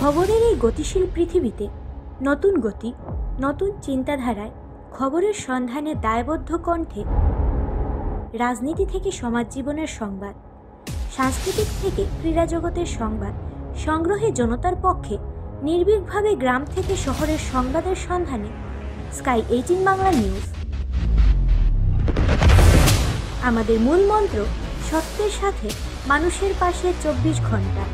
খবরের এই গতিশীল পৃথিবীতে নতুন গতি, নতুন চিন্তাধারায় খবরের সন্ধানে দায়বদ্ধ কণ্ঠে রাজনীতি থেকে সমাজ জীবনের সংবাদ, সাংস্কৃতিক থেকে ক্রীড়া জগতের সংবাদ সংগ্রহে জনতার পক্ষে নির্ভীকভাবে গ্রাম থেকে শহরের সংবাদের সন্ধানে স্কাই 18 বাংলা নিউজ। আমাদের মূল মন্ত্র সত্যের সাথে মানুষের পাশে 24 ঘন্টা।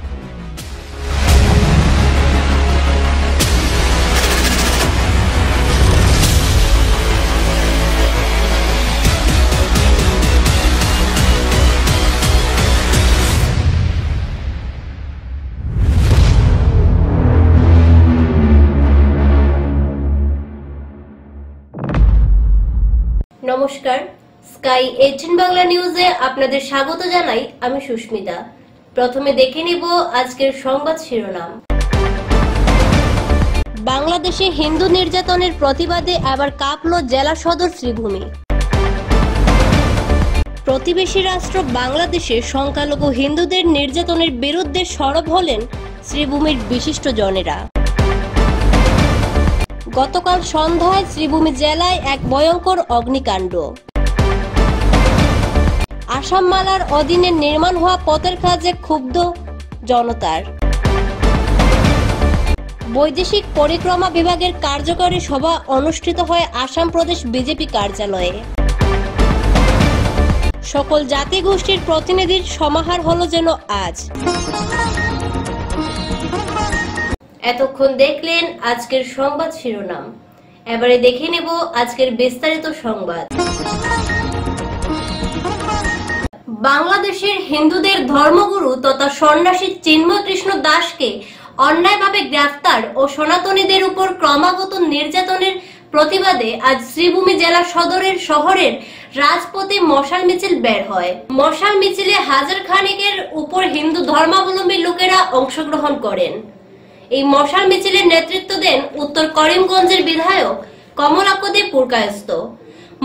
নমস্কার, স্কাই 18 বাংলা নিউজে আপনাদের স্বাগত জানাই। আমি সুস্মিতা। প্রথমে দেখে নিব আজকের সংবাদ শিরোনাম। বাংলাদেশে হিন্দু নির্যাতনের প্রতিবাদে আবার কাঁপলো জেলা সদর শ্রীভূমি। প্রতিবেশী রাষ্ট্র বাংলাদেশে সংখ্যালঘু হিন্দুদের নির্যাতনের বিরুদ্ধে সরব হলেন শ্রীভূমির বিশিষ্টজনেরা। গতকাল সন্ধ্যায় শ্রীভূমি জেলায় এক ভয়ঙ্কর অগ্নিকাণ্ড। আসাম মালার অধীনে নির্মাণ হওয়া পথের কাজে ক্ষুব্ধ জনতার। বৈদেশিক পরিক্রমা বিভাগের কার্যকরী সভা অনুষ্ঠিত হয় আসাম প্রদেশ বিজেপি কার্যালয়ে। সকল জাতিগোষ্ঠীর প্রতিনিধির সমাহার হলো যেন আজ। এতক্ষণ দেখলেন আজকের সংবাদ শিরোনাম। এবারে দেখে নেব আজকের বিস্তারিত সংবাদ। বাংলাদেশের হিন্দুদের ধর্মগুরু তথা সন্ন্যাসী চিন্ময় কৃষ্ণ দাসকে অন্যায়ভাবে গ্রেফতার ও সনাতনীদের উপর ক্রমাগত নির্যাতনের প্রতিবাদে আজ শ্রীভূমি জেলা সদরের শহরের রাজপথে মশাল মিছিল বের হয়। মশাল মিছিলে হাজার খানেকের উপর হিন্দু ধর্মাবলম্বী লোকেরা অংশগ্রহণ করেন। এই মশাল মিছিলের নেতৃত্ব দেন উত্তর করিমগঞ্জের বিধায়ক কমলাক্ষদে পুরকায়স্থ।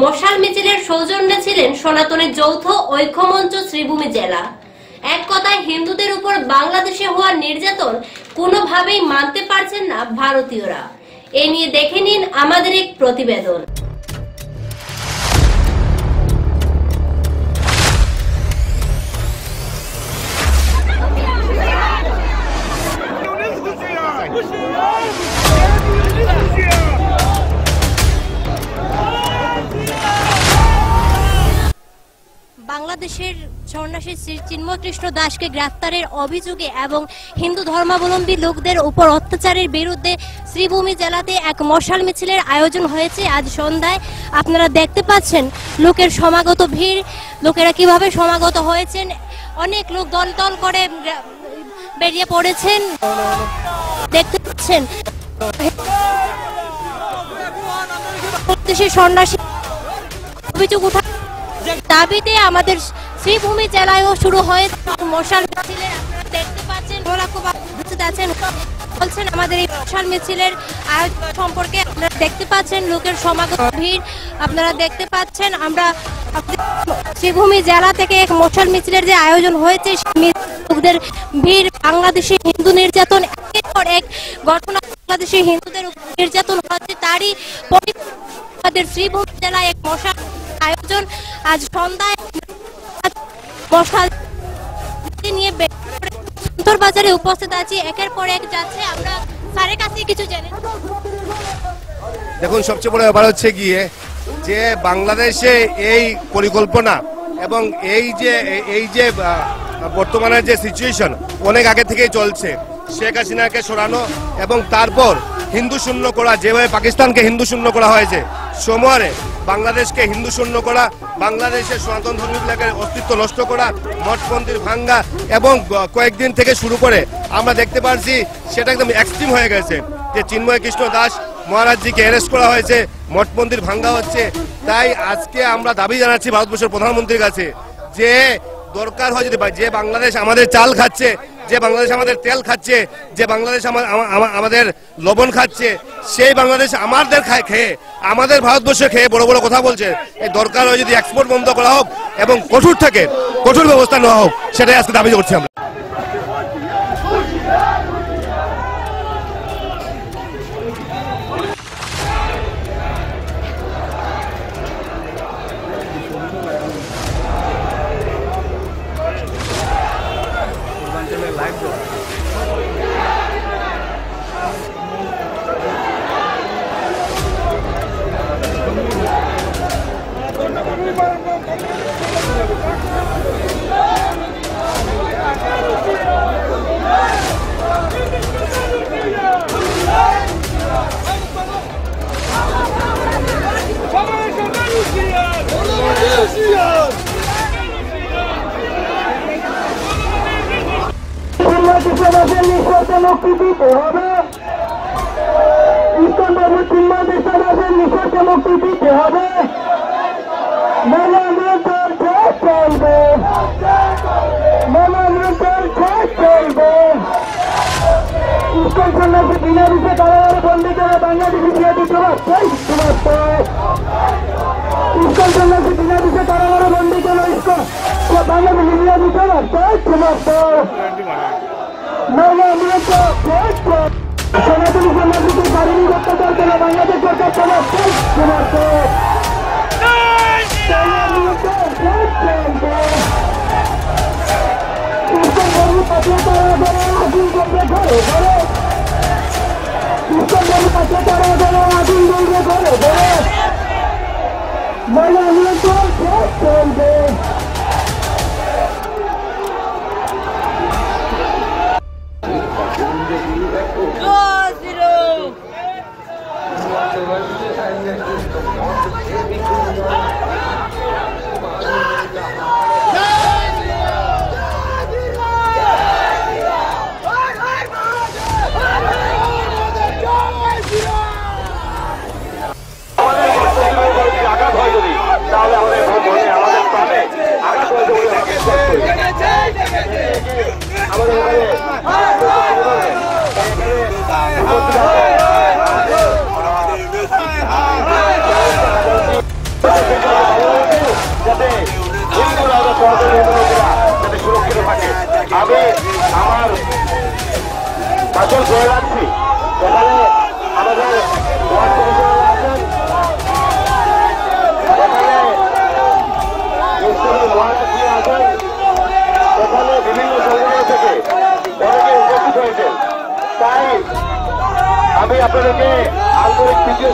মশাল মিছিলের সৌজন্যে ছিলেন সনাতনী যৌথ ঐক্যমঞ্চ শ্রীভূমি জেলা। এক কথায় হিন্দুদের উপর বাংলাদেশে হওয়া নির্যাতন কোনোভাবেই মানতে পারছেন না ভারতীয়রা। এ নিয়ে দেখে নিন আমাদের এক প্রতিবেদন। বাংলাদেশের সন্ন্যাসী শ্রী চিন্ময় কৃষ্ণ দাসকে গ্রেফতারের অভিযোগে এবং হিন্দু ধর্মাবলম্বী লোকদের উপর অত্যাচারের বিরুদ্ধে শ্রীভূমি জেলাতে এক মশাল মিছিলের আয়োজন হয়েছে আজ সন্ধ্যায়। আপনারা দেখতে পাচ্ছেন লোকের সমাগত ভিড়, লোকেরা কিভাবে সমাগত হয়েছেন। অনেক লোক দল দল করে বেরিয়ে পড়েছেন, দেখতে পাচ্ছেন। সন্ন্যাসী অভিযোগ উঠা দাবিতে আমাদের শ্রীভূমি জেলায়ও শুরু হয়েছে মশাল মিছিলের। আপনারা দেখতে পাচ্ছেন বলছেন আমাদের এই মশাল মিছিলের আয়োজন সম্পর্কে। আপনারা দেখতে পাচ্ছেন লোকের সমাগত ভিড়, আপনারা দেখতে পাচ্ছেন। আমরা শ্রীভূমি জেলা থেকে এক মশাল মিছিলের যে আয়োজন হয়েছে লোকদের ভিড়। বাংলাদেশে হিন্দু নির্যাতন একের পর এক ঘটনা, বাংলাদেশে হিন্দুদের উপর নির্যাতন হচ্ছে, তারই আমাদের শ্রীভূমি জেলায় এক মশাল আয়োজন। আজ সন্ধ্যায় মশাল নিয়ে বাজারে উপস্থিত আছি, একের পর এক যাচ্ছে। আমরা স্যারের কাছে কিছু জানি। দেখুন, সবচেয়ে বড় ব্যাপার হচ্ছে গিয়ে যে বাংলাদেশে এই পরিকল্পনা এবং এই যে বর্তমানে যে সিচুয়েশন অনেক আগে থেকেই চলছে। শেখ হাসিনাকে সরানো এবং তারপর হিন্দু শূন্য করা, যেভাবে পাকিস্তানকে হিন্দু শূন্য করা হয়েছে, সময়ে বাংলাদেশকে হিন্দু শূন্য করা, বাংলাদেশের সনাতন ধর্মীদের অস্তিত্ব নষ্ট করা, মঠ মন্দির ভাঙ্গা এবং কয়েকদিন থেকে শুরু করে আমরা দেখতে পাচ্ছি সেটা একদম এক্সট্রিম হয়ে গেছে। যে চিন্ময় কৃষ্ণ দাস মহারাজজিকে অ্যারেস্ট করা হয়েছে, মঠ মন্দির ভাঙ্গা হচ্ছে। তাই আজকে আমরা দাবি জানাচ্ছি ভারতবর্ষের প্রধানমন্ত্রীর কাছে যে দরকার হয় যদি যে বাংলাদেশ আমাদের চাল খাচ্ছে, যে বাংলাদেশ আমাদের তেল খাচ্ছে, যে বাংলাদেশ আমাদের লবণ খাচ্ছে, সেই বাংলাদেশ আমাদের খেয়ে, আমাদের ভারতবর্ষে খেয়ে বড় বড় কথা বলছে। এই দরকার হয় যদি এক্সপোর্ট বন্ধ করা হোক এবং কঠোর থেকে কঠোর ব্যবস্থা নেওয়া হোক, সেটাই আজকে দাবি করছি আমরা। নিঃস্বার্থে মুক্তি দিতে হবে। ইসকন ধর্ম চিন্ময় দাসের নিঃস্বার্থে মুক্তি দিতে হবে। চলবে চলবে। ইসকন সন্ন্যাসী বিনা বিষে কারাগারে বন্দী করে বাংলাদেশি বিরোধী তোমার ইসকন সন্ন্যাসী বিনা বিষে কারাগারে বন্দী করে ইসকন বাংলাদেশি বিরোধী তোমার সনাতনী সন্ন্যাসীদের শারীরিক অত্যাচার করে বাংলাদেশ সরকার তোমার চলবে। সুরক্ষিত থাকে আমি আমার বাসন ধরে রাখছি। এখানে আমাদের ওয়ার্ড কমিশনার আছেন, এখানে মহারাষ্ট্রী আছেন, এখানে বিভিন্ন সংগঠন থেকে অনেকে উপস্থিত হয়েছেন। তাই আমি আপনাদেরকে আন্তরিক তৃতীয়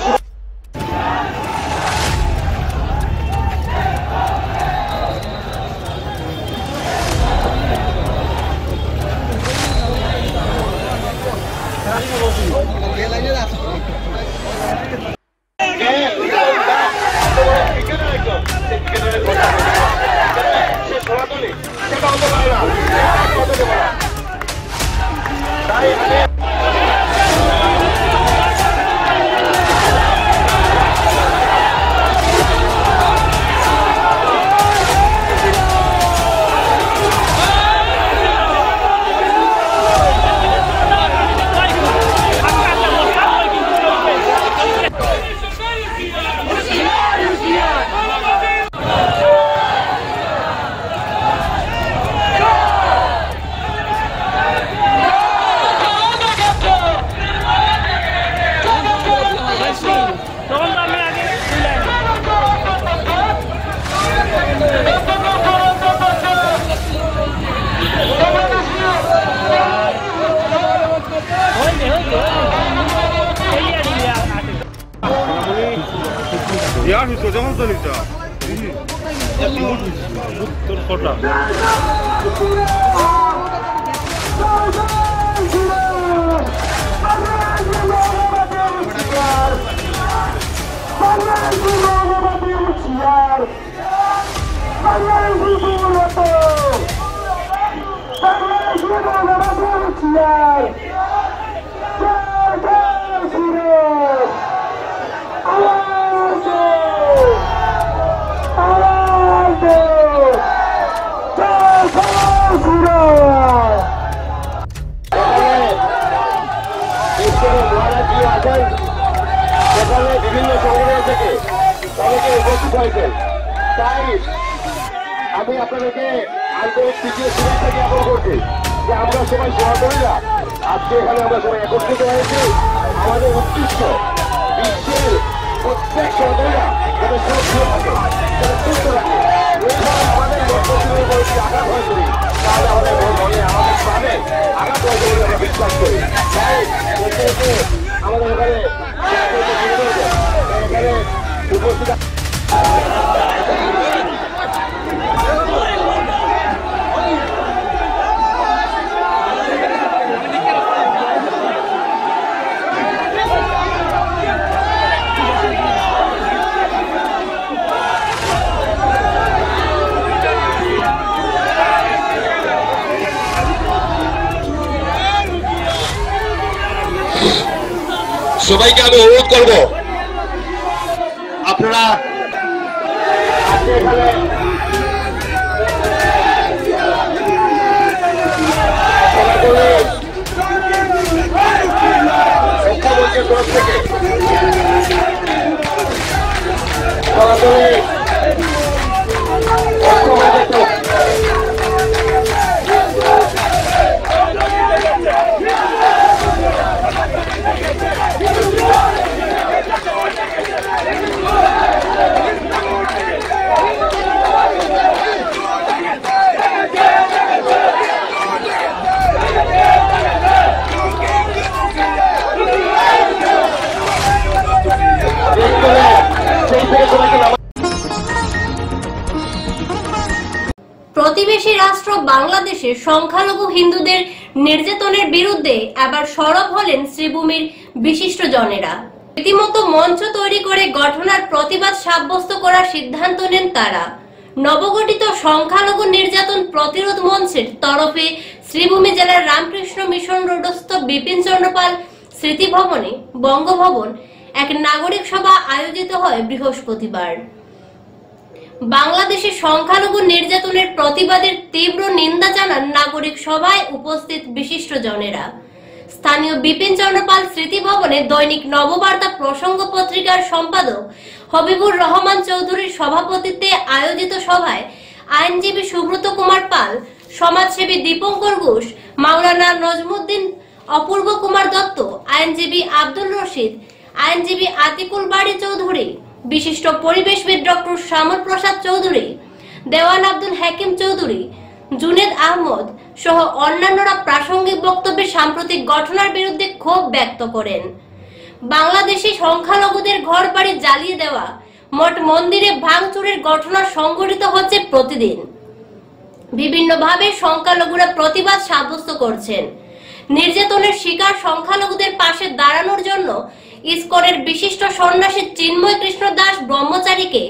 বিভিন্ন সংগঠন থেকে অনেকে উপস্থিত হয়েছেন। তাই আমি আপনাদেরকে আন্তরিক তৃতীয় শুভেচ্ছা জ্ঞাপন করছি যে আমরা সবাই সহকর্মীরা আজকে এখানে আমরা সবাই একত্রিত হয়েছি। আমাদের উদ্দেশ্য বিশ্বের প্রত্যেক সহকর্মীরা যাতে সুরক্ষিত থাকে, যাতে সুস্থ থাকে। এইভাবে আমাদের লক্ষ্যের উপর যদি আঘাত হয় করি তাহলে আমাদের মনে আমাদের প্রাণে আঘাত হয় বলে আমরা বিশ্বাস করি। তাই আমাদের এখানে উপস্থিত সবাইকে আমি অনুরোধ করব আপনারা মুখ্যমন্ত্রীর তরফ থেকে প্রতিবেশী রাষ্ট্র বাংলাদেশের সংখ্যালঘু হিন্দুদের নির্যাতনের বিরুদ্ধে আবার সরব হলেন শ্রীভূমির বিশিষ্ট জনেরা। রীতিমতো মঞ্চ তৈরি করে ঘটনার প্রতিবাদ সাব্যস্ত করার সিদ্ধান্ত নেন তারা। নবগঠিত সংখ্যালঘু নির্যাতন প্রতিরোধ মঞ্চের তরফে শ্রীভূমি জেলার রামকৃষ্ণ মিশন রোডস্থ বিপিন চন্দ্র পাল স্মৃতি ভবনে বঙ্গভবন এক নাগরিক সভা আয়োজিত হয় বৃহস্পতিবার। বাংলাদেশের সংখ্যালঘু নির্যাতনের প্রতিবাদের তীব্র নিন্দা জানান নাগরিক সভায় উপস্থিত বিশিষ্ট জনেরা। স্থানীয় বিপিন চন্দ্র পাল স্মৃতি ভবনে দৈনিক নববার্তা প্রসঙ্গ পত্রিকার সম্পাদক হবিবুর রহমান চৌধুরীর সভাপতিত্বে আয়োজিত সভায় আইনজীবী সুব্রত কুমার পাল, সমাজসেবী দীপঙ্কর ঘোষ, মাওলানা নজমুদ্দিন, অপূর্ব কুমার দত্ত, আইনজীবী আব্দুল রশিদ, আইনজীবী আতিকুল বাড়ি চৌধুরী, বিশিষ্ট পরিবেশবিদ ডক্টর শ্যামল প্রসাদ চৌধুরী, দেওয়ান আব্দুল হাকিম চৌধুরী, জুনেদ আহমদ সহ অন্যান্যরা প্রাসঙ্গিক বক্তব্যে সাম্প্রতিক ঘটনার বিরুদ্ধে ক্ষোভ ব্যক্ত করেন। বাংলাদেশি সংখ্যালঘুদের ঘরবাড়ি জ্বালিয়ে দেওয়া, মঠ মন্দিরে ভাঙচুরের ঘটনা সংঘটিত হচ্ছে প্রতিদিন। বিভিন্নভাবে সংখ্যালঘুরা প্রতিবাদ সাব্যস্ত করছেন। নির্যাতনের শিকার সংখ্যালঘুদের পাশে দাঁড়ানোর জন্য ইসকনের বিশিষ্ট সন্ন্যাসী চিন্ময় কৃষ্ণ দাস ব্রহ্মচারীকে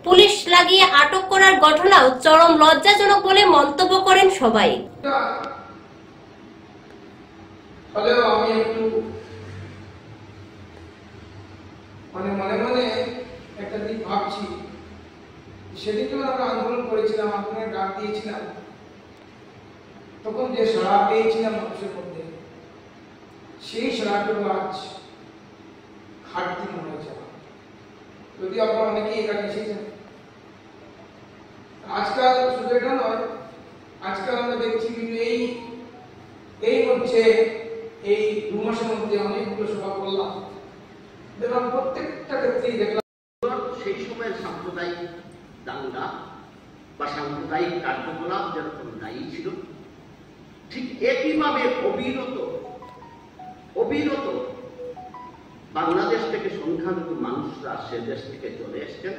পুলিশ লাগিয়ে আটক করার ঘটনাও চরম লজ্জাজনক বলে মন্তব্য করেন সবাই। আমি একটু মনে মনে একটা দিক ভাবছি, সেদিন যখন আমরা আন্দোলন করেছিলাম, আন্দোলনের ডাক দিয়েছিলাম, তখন যে সাড়া পেয়েছিলাম মানুষের মধ্যে, সেই সাড়াগুলো আজ ঘাটতি মনে হচ্ছে। যদি আপনারা অনেকেই এখানে এসেছেন, আজকাল শুধু এটা নয়, আজকাল আমরা দেখছি এই মধ্যে এই 2 মাসের মধ্যে অনেকগুলো সভা করলাম, দেখলাম প্রত্যেকটা ক্ষেত্রেই দেখলাম সেই সময়ের সাম্প্রদায়িক দাঙ্গা বা সাম্প্রদায়িক কার্যকলাপ যেরকম দায়ী ছিল, ঠিক একইভাবে অবিরত বাংলাদেশ থেকে সংখ্যালঘু মানুষরা সে দেশ থেকে চলে এসছেন।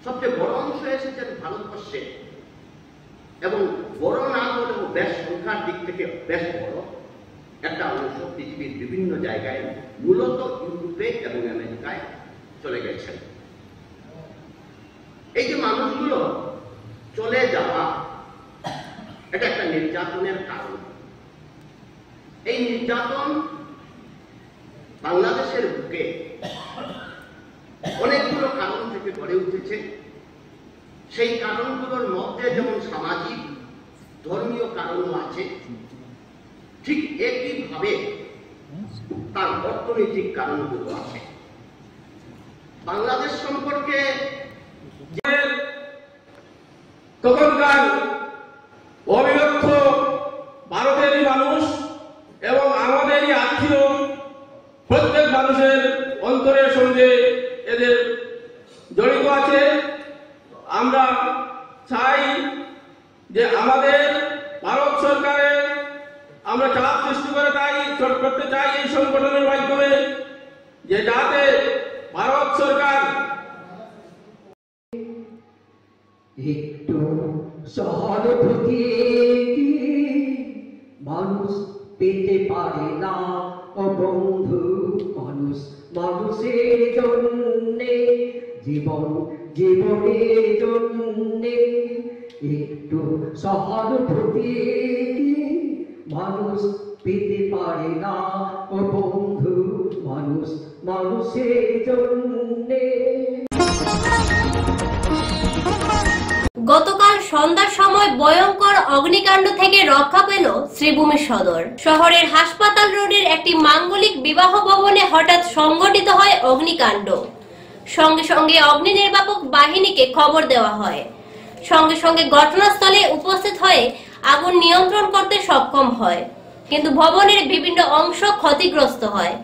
সবচেয়ে বড় অংশ এসেছেন ভারতবর্ষে, এবং বড় না হলেও বেশ সংখ্যার দিক থেকে বেশ বড় একটা অংশ পৃথিবীর বিভিন্ন জায়গায়, মূলত ইউরোপে এবং আমেরিকায় চলে গেছেন। এই যে মানুষগুলো চলে যাওয়া, এটা একটা নির্যাতনের কারণ। এই নির্যাতন বাংলাদেশের বুকে অনেকগুলো কারণ থেকে গড়ে উঠেছে। সেই কারণগুলোর মধ্যে যেমন সামাজিক, ধর্মীয় কারণও আছে, ঠিক একইভাবে তার অর্থনৈতিক কারণগুলো আছে। বাংলাদেশ সম্পর্কে তখনকার অবিভক্ত ভারতেরই মানুষ এবং আমাদেরই আত্মীয় প্রত্যেক মানুষের অন্তরের সঙ্গে এদের জড়িত আছে। আমরা চাই যে আমাদের ভারত সরকারের আমরা চাপ সৃষ্টি করতে চাই এই সংগঠনের মাধ্যমে, যে যাতে ভারত সরকার একটু সহানুভূতি মানুষ পেতে পারে না ও বন্ধু, মানুষ মানুষের জন্যে, জীবনের জন্যে একটু সহানুভূতি মানুষ পেতে পারে না ও বন্ধু, মানুষ মানুষের জন্যে। গতকাল সন্ধ্যার সময় ভয়ঙ্কর অগ্নিকাণ্ড থেকে রক্ষা পেল শ্রীভূমি সদর শহরের হাসপাতাল রোডের একটি মাঙ্গলিক বিবাহ ভবনে হঠাৎ সংঘটিত হয় অগ্নিকাণ্ড। সঙ্গে সঙ্গে অগ্নি নির্বাপক বাহিনীকে খবর দেওয়া হয়। সঙ্গে সঙ্গে ঘটনাস্থলে উপস্থিত হয়ে আগুন নিয়ন্ত্রণ করতে সক্ষম হয়, কিন্তু ভবনের বিভিন্ন অংশ ক্ষতিগ্রস্ত হয়।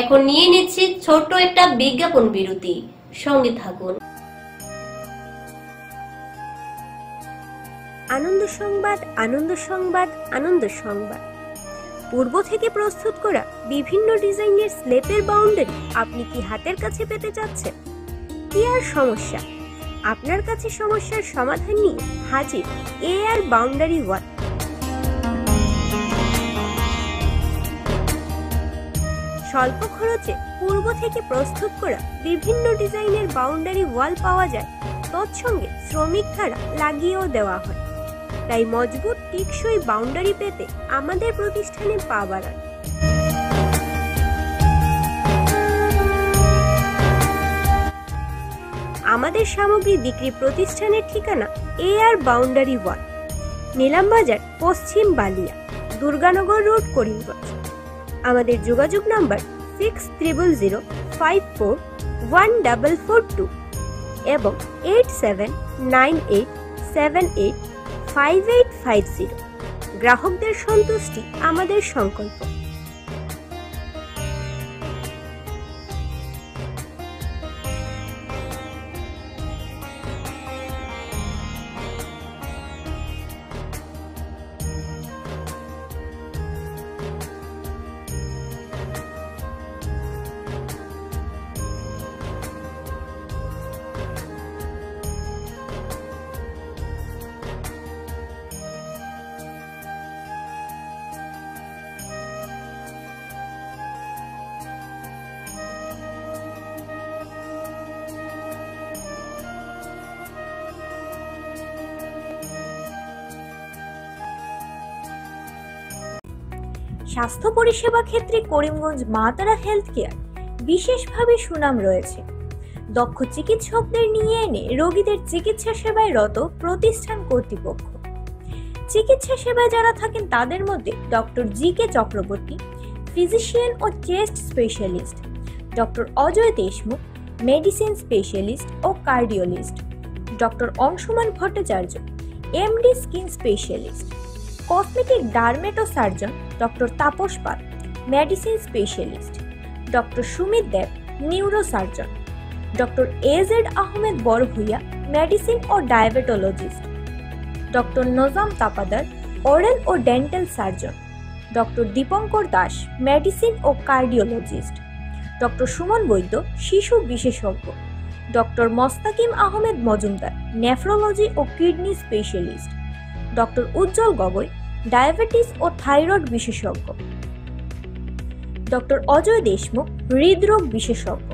এখন নিয়ে নিচ্ছি ছোট্ট একটা বিজ্ঞাপন বিরতি, সঙ্গে থাকুন। আনন্দ সংবাদ, আনন্দ সংবাদ, আনন্দ সংবাদ। পূর্ব থেকে প্রস্তুত করা বিভিন্ন ডিজাইনের স্লেপের বাউন্ডারি আপনি কি হাতের কাছে পেতে চাচ্ছেন? কি আর সমস্যা, আপনার কাছে সমস্যার সমাধান নিয়ে হাজির এআর বাউন্ডারি ওয়াল। স্বল্প খরচে পূর্ব থেকে প্রস্তুত করা বিভিন্ন ডিজাইনের বাউন্ডারি ওয়াল পাওয়া যায়, তৎসঙ্গে শ্রমিক দ্বারা লাগিয়েও দেওয়া হয়। তাই মজবুত টেকসই বাউন্ডারি পেতে আমাদের প্রতিষ্ঠানে পা বাড়ান। আমাদের সামগ্রী বিক্রি প্রতিষ্ঠানের ঠিকানা এআর বাউন্ডারি ওয়াল, নিলামবাজার, পশ্চিম বালিয়া, দুর্গানগর রোড, করিমগঞ্জ। আমাদের যোগাযোগ নাম্বার 6000541442 এবং 8798785850। গ্রাহকদের সন্তুষ্টি আমাদের সংকল্প। স্বাস্থ্য পরিষেবা ক্ষেত্রে করিমগঞ্জ মা তারা হেলথ কেয়ার বিশেষভাবে সুনাম রয়েছে। দক্ষ চিকিৎসকদের নিয়ে এনে রোগীদের চিকিৎসা সেবায় রত প্রতিষ্ঠান কর্তৃপক্ষ। চিকিৎসা সেবায় যারা থাকেন তাদের মধ্যে ডক্টর জি.কে. চক্রবর্তী, ফিজিশিয়ান ও chest specialist, doctor Ajay Deshmukh, medicine specialist ও cardiologist, doctor Anshuman Bhattacharya, MD skin specialist, cosmetic dermato surgeon doctor Tapas Pal, medicine specialist, doctor Sumit Deb, neuro surgeon, doctor AZ Ahmed Barbhuiya, medicine ও diabetologist, doctor Nazam Tapadar, oral ও dental surgeon, doctor Dipankar Das, medicine ও cardiologist, doctor Suman Baidya শিশু বিশেষজ্ঞ, doctor Mostakim Ahmed Majumdar nephrology ও kidney specialist, doctor উজ্জ্বল Gogoi diabetes ও thyroid বিশেষজ্ঞ, doctor Ajay Deshmukh হৃদরোগ বিশেষজ্ঞ,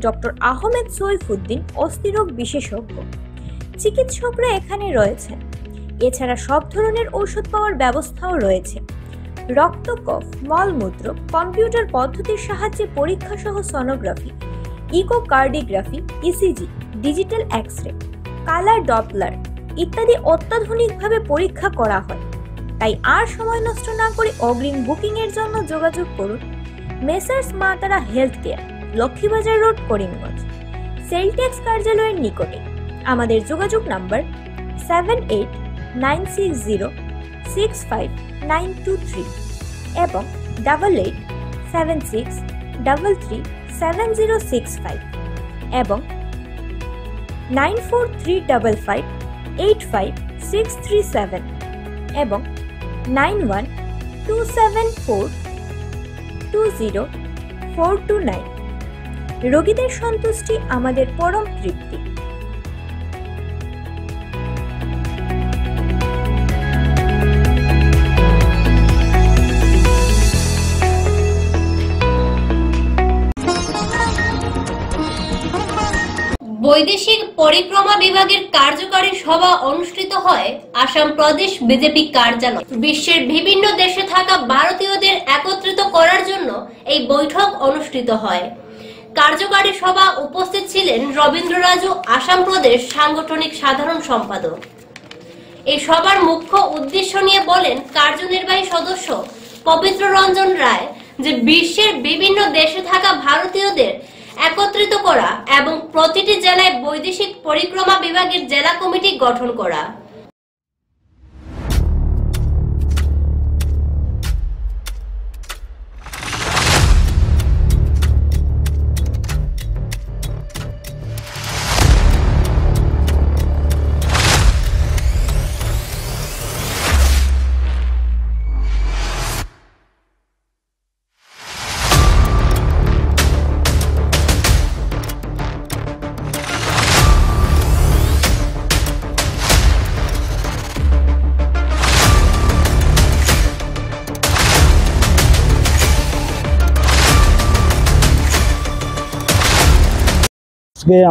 doctor Ahmed Saifuddin অস্থিরোগ বিশেষজ্ঞ। চিকিৎসকরা এখানে রয়েছেন। এছাড়া সব ধরনের ঔষধ পাওয়ার ব্যবস্থাও রয়েছে। রক্ত, কফ, মলমূত্র কম্পিউটার পদ্ধতির সাহায্যে পরীক্ষা সহ sonography, echocardiography, ECG, digital X-ray, colour Doppler ইত্যাদি অত্যাধুনিকভাবে পরীক্ষা করা হয়। তাই আর সময় নষ্ট না করে অগ্রিম বুকিং এর জন্য যোগাযোগ করুন মেসার্স মা তারা health care, Laxmibazar road, Karimganj, sell tax কার্যালয়ের নিকটে। আমাদের যোগাযোগ নাম্বার 78906593 এবং 8876337065 এবং 9435585637 এবং 9127420429। রোগীদের সন্তুষ্টি আমাদের পরম তৃপ্তি। বৈদেশিক পরিক্রমা বিভাগের কার্যকারী সভা অনুষ্ঠিত হয় আসাম প্রদেশ বিজেপি কার্যালয়। বিশ্বের বিভিন্ন দেশে থাকা ভারতীয়দের একত্রিত করার জন্য এই বৈঠক অনুষ্ঠিত হয়। কার্যকারী সভা উপস্থিত ছিলেন রবীন্দ্র রাজু, আসাম প্রদেশ সাংগঠনিক সাধারণ সম্পাদক। এই সভার মুখ্য উদ্দেশ্য নিয়ে বলেন কার্যনির্বাহী সদস্য পবিত্র রঞ্জন রায় যে বিশ্বের বিভিন্ন দেশে থাকা ভারতীয়দের একত্রিত করা এবং প্রতিটি জেলায় বৈদেশিক পরিক্রমা বিভাগের জেলা কমিটি গঠন করা।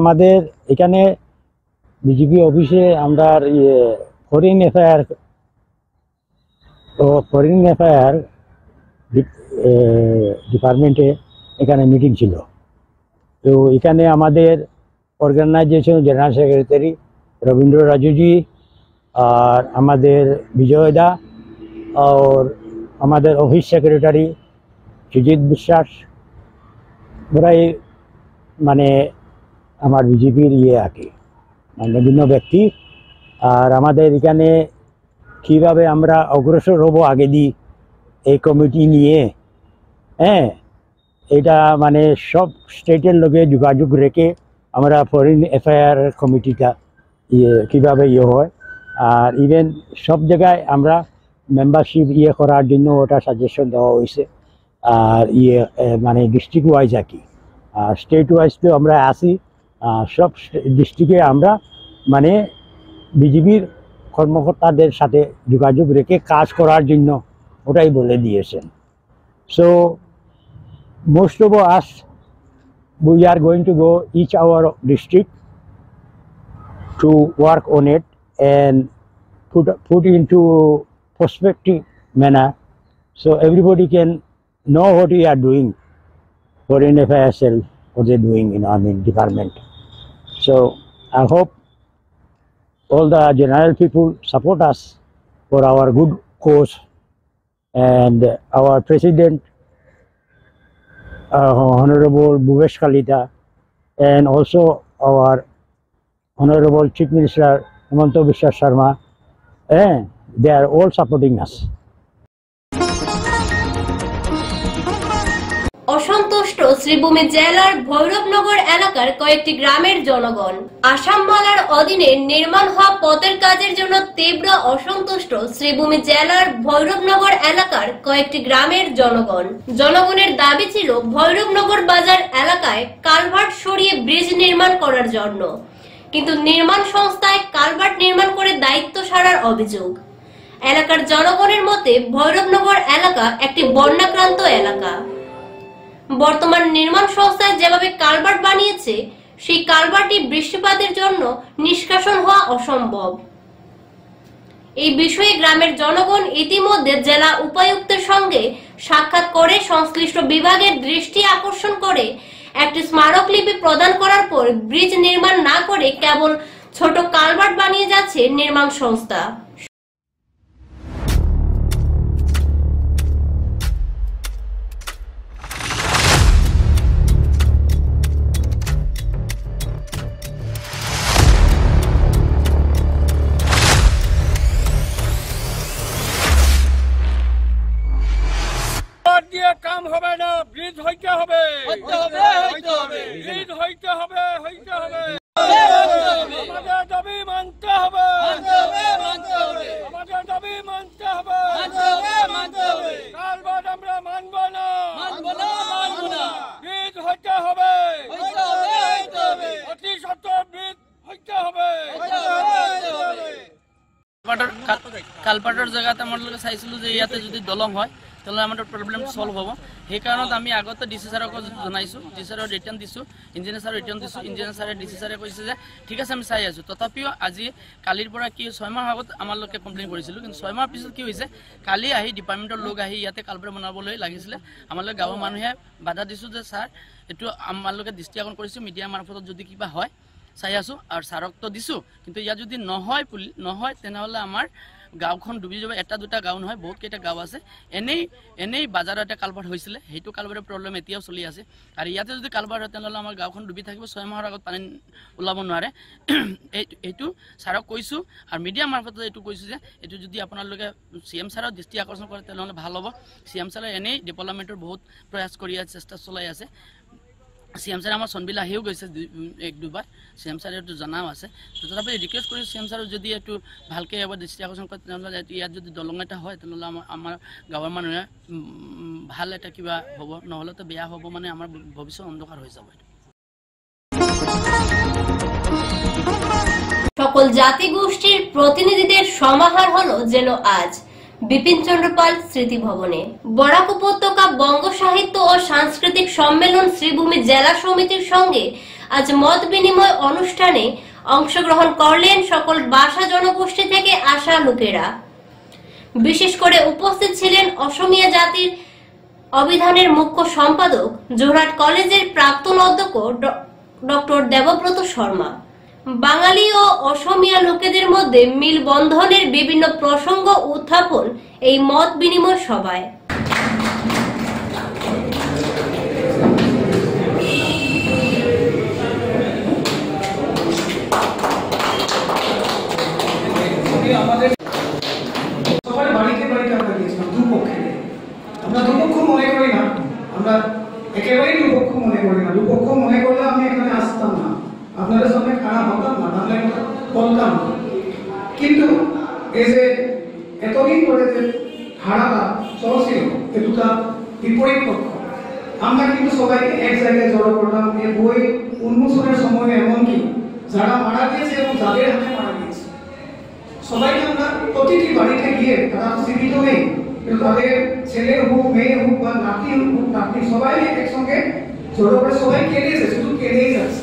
আমাদের এখানে বিজেপি অফিসে আমরা ফরেন অ্যাফেয়ার ডিপার্টমেন্টে এখানে মিটিং ছিল। তো এখানে আমাদের অর্গানাইজেশন জেনারেল সেক্রেটারি রবীন্দ্র রাজুজি আর আমাদের বিজয়দা আর আমাদের অফিস সেক্রেটারি সুজিত বিশ্বাস, ওরাই মানে আমার বিজেপির আগে বিভিন্ন ব্যক্তি। আর আমাদের এখানে কীভাবে আমরা অগ্রসর হব আগে দিই এই কমিটি নিয়ে, এটা মানে সব স্টেটের লোকে যোগাযোগ রেখে আমরা ফরেন অ্যাফেয়ার কমিটিটা কীভাবে হয়। আর ইভেন সব জায়গায় আমরা মেম্বারশিপ করার জন্য ওটা সাজেশন দেওয়া হয়েছে। আর মানে ডিস্ট্রিক্ট ওয়াইজ আর কি, আর স্টেট ওয়াইজ তো আমরা আসি। সব ডিস্ট্রিক্টে আমরা মানে বিজেপির কর্মকর্তাদের সাথে যোগাযোগ রেখে কাজ করার জন্য ওটাই বলে দিয়েছেন। So most of us we are going to go each our district to work on it and put into prospective manner so everybody can know what we are doing for NFISL, what they're doing in our department. So I hope all the general people support us for our good cause, and our president Honorable Bhupesh Kalita and also our Honorable Chief Minister Himanta Biswa Sharma, they are all supporting us. অসন্তুষ্ট শ্রীভূমি জেলার ভৈরবনগর এলাকার কয়েকটি গ্রামের জনগণ। আসাম মালার অধীনে নির্মাণ হওয়া পথের কাজের জন্য তীব্র অসন্তুষ্ট শ্রীভূমি জেলার ভৈরবনগর এলাকার কয়েকটি গ্রামের জনগণ। জনগণের দাবি ছিল ভৈরবনগর বাজার এলাকায় কালভার্ট সরিয়ে ব্রিজ নির্মাণ করার জন্য, কিন্তু নির্মাণ সংস্থায় কালভার্ট নির্মাণ করে দায়িত্ব সারার অভিযোগ। এলাকার জনগণের মতে ভৈরবনগর এলাকা একটি বন্যাক্রান্ত এলাকা। বর্তমান নির্মাণ সংস্থায় যেভাবে কালভার্ট বানিয়েছে সেই কালভার্টটি বৃষ্টিপাতের জন্য নিষ্কাশন হওয়া অসম্ভব। এই বিষয়ে গ্রামের জনগণ ইতিমধ্যে জেলা উপায়ুক্তের সঙ্গে সাক্ষাৎ করে সংশ্লিষ্ট বিভাগের দৃষ্টি আকর্ষণ করে একটি স্মারকলিপি প্রদান করার পর ব্রিজ নির্মাণ না করে কেবল ছোট কালভার্ট বানিয়ে যাচ্ছে নির্মাণ সংস্থা। দিয়ে কাম হবে না, ব্রিজ হইতে হবে, ব্রিজ হইতে হবে, আমাদের দাবি মানতে হবে, আমাদের দাবি মানতে হবে, কালভার্ট আমরা মানব না, ব্রিজ হইতে হবে, অতি সত্ত্বর ব্রিজ হইতে হবে। কালপাটৰ জেগাত আমালোকে চাইছিলোঁ যে ইয়াতে যদি দলং হয় তাহলে আমাদের প্রবলেম সলভ হব। সেই কারণে আমি আগতে ডিসি স্যারক জানাইছো, ডিসি স্যারক রিটার্ন দিছো, ইঞ্জিনিয়ার স্যারক রিটার্ন দিছো। ইঞ্জিনিয়ার স্যারে ডিসি স্যারে কৈছে যে ঠিক আছে আমি চাই আছো। তথাপিও আজি কালির পৰা কি 6 মাহ আগত আমালোকে কমপ্লেইন কৰিছিলো, কিন্তু 6 মাহ পিছত কি হৈছে কালি আহি ডিপার্টমেন্টের লোক আহি ইয়াতে কালভার্ট বনাবলৈ লাগিছিলে। আমালোকে গাঁৱৰ মানুহে বাধা দিছো যে স্যার এটো আমালোকে দৃষ্টি আকৰ্ষণ কৰিছো, মিডিয়া মারফত যদি কিবা হয় চাই আছো আর স্যারক তো দিছো, কিন্তু ইয়াত যদি নহয় তেনেহলে আমার গাঁওখন ডুবি যাব। এটা দুটা গাঁও নহয়, বহুত কেইটা গাঁও আছে। এনেই বাজাৰত এটা কালভাৰ্ট হৈছিল, সেইটো কালভাৰ্টৰ প্ৰব্লেম এতিয়াও চলি আছে। আৰু ইয়াতে যদি কালভাৰ্ট হয় তেনেহ'লে আমাৰ গাঁওখন ডুবি থাকিব, 6 মাহৰ আগত পানী ওলাব নোৱাৰে। এইটো ছাৰক কৈছোঁ আৰু মিডিয়া মাৰফতত এইটো কৈছোঁ যে এইটো যদি আপোনালোকে CM ছাৰক দৃষ্টি আকৰ্ষণ কৰে তেনেহ'লে ভাল হ'ব। CM ছাৰে এনেই ডেভেলপমেণ্টৰ বহুত প্ৰয়াস কৰি আছে, চেষ্টা চলাই আছে। CM ছাৰে আমাৰ চনবিল আহিও গৈছে 1-2 বাৰ, CM ছাৰে এইটো জনাও আছে। তথাপি ৰিকুৱেষ্ট কৰি CM ছাৰক যদি এইটো ভালকৈ এবাৰ দৃষ্টি আকৰ্ষণ কৰে তেনেহ'লে ইয়াত যদি দলং এটা হয় তেনেহ'লে আমাৰ গাঁৱৰ মানুহে ভাল এটা কিবা হ'ব, নহ'লেতো বেয়া হ'ব, মানে আমাৰ ভৱিষ্যত অন্ধকাৰ হৈ যাব। সকল জাতি গোষ্ঠীর প্রতিনিধিদের সমাহার হলো যেন আজ বিপিন চন্দ্র পাল স্মৃতি ভবনে। বরাক উপত্যকা বঙ্গ সাহিত্য ও সাংস্কৃতিক সম্মেলন শ্রীভূমি জেলা সমিতির সঙ্গে আজ মত বিনিময় অনুষ্ঠানে অংশগ্রহণ করলেন সকল ভাষা জনগোষ্ঠী থেকে আসা লোকেরা। বিশেষ করে উপস্থিত ছিলেন অসমিয়া জাতির অভিধানের মুখ্য সম্পাদক, যোরহাট কলেজের প্রাক্তন অধ্যক্ষ ডক্টর দেবব্রত শর্মা। বাঙালি ও অসমিয়া লোকেদের মধ্যে মিল বন্ধনের বিভিন্ন প্রসঙ্গ উত্থাপন এই মত বিনিময় সভায়। সবার বাড়িতে বাড়িতে আমরা গিয়েছিলাম, দুপক্ষে। আমরা দুপক্ষ মনে করি না, আমরা একেবারেই দুপক্ষ মনে করি না। দুপক্ষ মনে করলে আমি এখানে আসতাম না, আপনাদের সামনে খারাপ হতাম না, তাহলে বলতাম না। কিন্তু এই যে এতদিন ধরে যে ধারাটা চলছিল, এ দুটা বিপরীত পক্ষ, আমরা কিন্তু সবাইকে এক জায়গায় জড়ো করলাম। এই বই উন্মোচনের সময় এমনকি যারা মারা গিয়েছে এবং যাদের হাতে মারা গিয়েছে সবাইকে আমরা প্রতিটি বাড়িতে গিয়ে, তারা জীবিত নেই কিন্তু তাদের ছেলে হোক, মেয়ে হোক বা নাতি হোক, নাতনি সবাই একসঙ্গে জড়ো করে সবাই কেঁদেছে, শুধু কেঁদেই যাচ্ছে,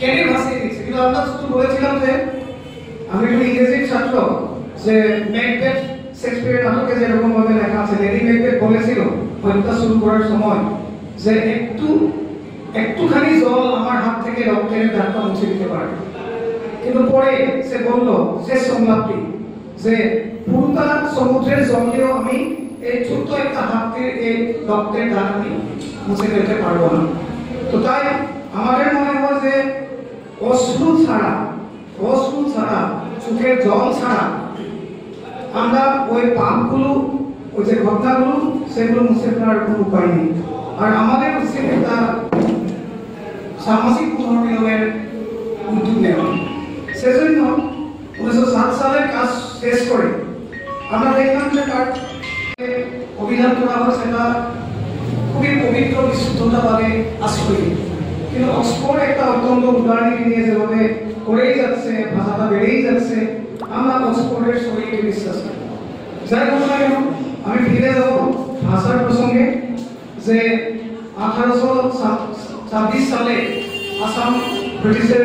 কেঁদে ভাসিয়ে দিচ্ছে। কিন্তু আমরা শুধু বলেছিলাম যে, আমি একটু ইংরেজির ছাত্র, যে ম্যাকবেথ শেক্সপিয়ারের নাটকে যেরকম ভাবে লেখা আছে, লেডি ম্যাকবেথ বলেছিল হত্যা শুরু করার সময় যে একটুখানি জল আমার হাত থেকে রক্তের দাগটা মুছে দিতে পারে। কিন্তু পরে সে বলল শেষ সংলাপটি যে পুরোটা সমুদ্রের জলেও আমি এই ছোট্ট একটা হাতের এই রক্তের দাগ আমি মুছে দিতে পারবো না। তো তাই আমাদের মনে হয় যে অশ্রু ছাড়া, চোখের জল ছাড়া আমরা ওই পাপগুলো, ওই যে ঘটনাগুলো সেগুলো মুছে ফেলার কোনো উপায় নেই। আর আমাদের উচিত একটা সামাজিক পুনর্মিলনের উদ্যোগ নেওয়া। সেজন্য 1907 সালের কাজ শেষ করে আমরা দেখলাম যে তার অভিযান করা হয়, সেটা খুবই পবিত্র বিশুদ্ধতাবাদে আশ্রয়ী। কিন্তু অক্সফোর্ড একটা অত্যন্ত উদাহরণ নিয়ে যেভাবে করেই যাচ্ছে, ভাষাটা বেড়েই যাচ্ছে, আমরা অক্সফোর্ডের শরীরে বিশ্বাস করি। যাই হোক না কেন, আমি ফিরে যাব ভাষার প্রসঙ্গে। যে 1826 সালে আসাম ব্রিটিশের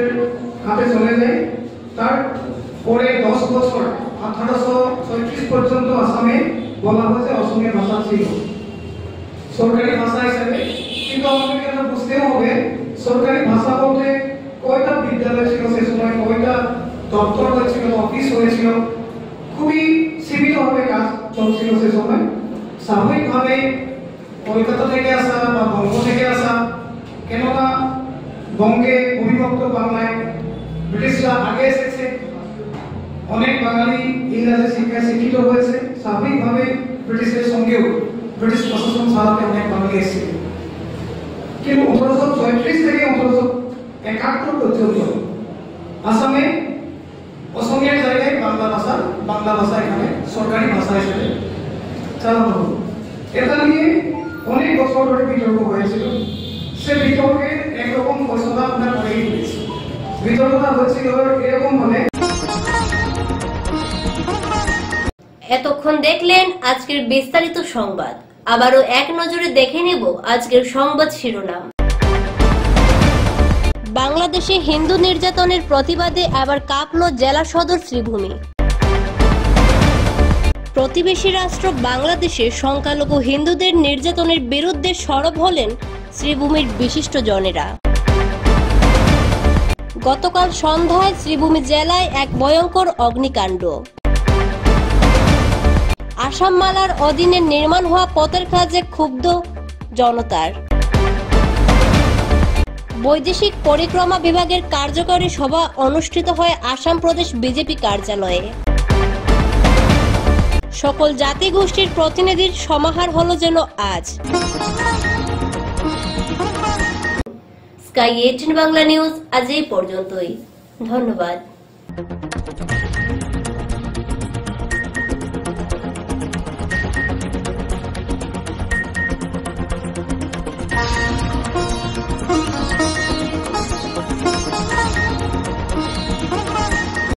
হাতে চলে যায়। তার পরে 10 বছর 1836 পর্যন্ত আসামে বলা হয়েছে অসমীয়া ভাষা ছিল সরকারি ভাষা হিসেবে। কিন্তু আমাদেরকে এটা বুঝতে হবে সরকারি ভাষা বলতে কয়টা বিদ্যালয় ছিল সে সময়, কয়টা দপ্তর হয়েছিল, অফিস হয়েছিল, খুবই সীমিতভাবে কাজ চলছিল সে সময়। স্বাভাবিকভাবে কলকাতা থেকে আসা বা বঙ্গ থেকে আসা, কেননা বঙ্গে অবিভক্ত বাংলায় ব্রিটিশরা আগে এসেছে, অনেক বাঙালি ইংরেজি শিক্ষায় শিক্ষিত হয়েছে, স্বাভাবিকভাবে ব্রিটিশের সঙ্গেও ব্রিটিশ প্রশাসন চালাতে অনেক বাঙালি এসেছিল। কিন্তু 1836 থেকে 1871 পর্যন্ত আসামে অসমীয়ার জায়গায় বাংলা ভাষা এখানে সরকারি ভাষা হিসেবে চালানো হলো। এটা নিয়ে অনেক বছর ধরে বিতর্ক হয়েছিল। সে বিতর্কে একরকম ফসলা আমরা করেই দিয়েছি। বিতর্কটা হয়েছিল এরকম ভাবে। এতক্ষণ দেখলেন আজকের বিস্তারিত সংবাদ। আবারও এক নজরে দেখে নেব আজকের সংবাদ শিরোনাম। বাংলাদেশে হিন্দু নির্যাতনের প্রতিবাদে আবার কাঁপল জেলা সদর শ্রীভূমি। প্রতিবেশী রাষ্ট্র বাংলাদেশে সংখ্যালঘু হিন্দুদের নির্যাতনের বিরুদ্ধে সরব হলেন শ্রীভূমির বিশিষ্টজনেরা। গতকাল সন্ধ্যায় শ্রীভূমি জেলায় এক ভয়ঙ্কর অগ্নিকাণ্ড। আসাম মালার অধীনে নির্মাণ হওয়া পথের কাজে ক্ষুব্ধ জনতার। বৈদেশিক পরিক্রমা বিভাগের কার্যকরী সভা অনুষ্ঠিত হয় আসাম প্রদেশ বিজেপি কার্যালয়ে। সকল জাতিগোষ্ঠীর প্রতিনিধির সমাহার হলো যেন আজ। স্কাই 18 বাংলা নিউজ আজ এই পর্যন্তই। ধন্যবাদ।